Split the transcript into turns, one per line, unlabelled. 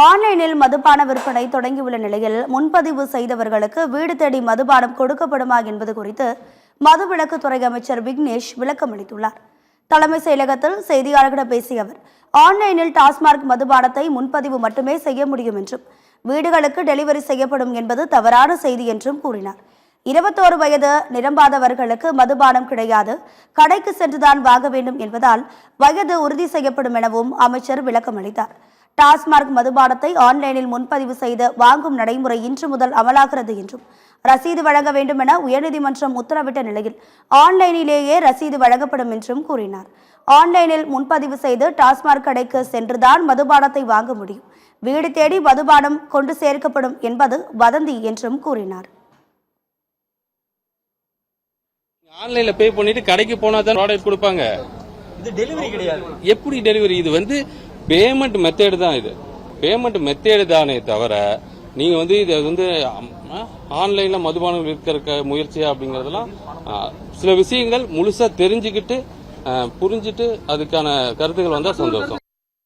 ஆன்லைனில் மதுபான விற்பனை தொடங்கியுள்ள நிலையில் முன்பதிவு செய்தவர்களுக்கு வீடு தேடி மதுபானம் கொடுக்கப்படுமா என்பது குறித்து மதுவிலக்குத்துறை அமைச்சர் விக்னேஷ் விளக்கம் அளித்துள்ளார். தலைமைச் செயலகத்தில் செய்தியாளர்களிடம் பேசிய அவர், ஆன்லைனில் டாஸ்மாக் மதுபானத்தை முன்பதிவு மட்டுமே செய்ய முடியும் என்றும் வீடுகளுக்கு டெலிவரி செய்யப்படும் என்பது தவறான செய்தி என்றும் கூறினார். 21 வயது நிரம்பாதவர்களுக்கு மதுபானம் கிடையாது, கடைக்கு சென்றுதான் வாங்க வேண்டும் என்பதால் வயது உறுதி செய்யப்படும் எனவும் அமைச்சர் விளக்கம் அளித்தார். டாஸ்மாக் மதுபானத்தை ஆன்லைனில் முன்பதிவு செய்து வாங்கும் நடைமுறை இன்று முதல் அமலாகிறது என்றும் ரசீது வழங்க வேண்டும் என உயர்நீதிமன்றம் உத்தரவிட்ட நிலையில் ஆன்லைனிலேயே ரசீது வழங்கப்படும் என்றும் கூறினார். ஆன்லைனில் முன்பதிவு செய்து டாஸ்மாக் கடைக்கு சென்றுதான் மதுபானத்தை வாங்க முடியும், வீடு தேடி மதுபானம் கொண்டு சேர்க்கப்படும் என்பது வதந்தி என்றும் கூறினார்.
ஆன்லைன்ல பே பண்ணிட்டு கடைக்கு போனா தான் ப்ராடக்ட் கொடுப்பாங்க.
இது டெலிவரி கிடையாது.
எப்படி டெலிவரி? இது பேமெண்ட் மெத்தேடு தான். இது பேமெண்ட் மெத்தேடு தானே தவிர நீங்க இது ஆன்லைன்ல மதுபானம் விற்கிற முயற்சியா அப்படிங்கறதெல்லாம் சில விஷயங்கள் முழுசா தெரிஞ்சுக்கிட்டு புரிஞ்சுட்டு அதுக்கான கருத்துக்கள் வந்தா சந்தோஷம்.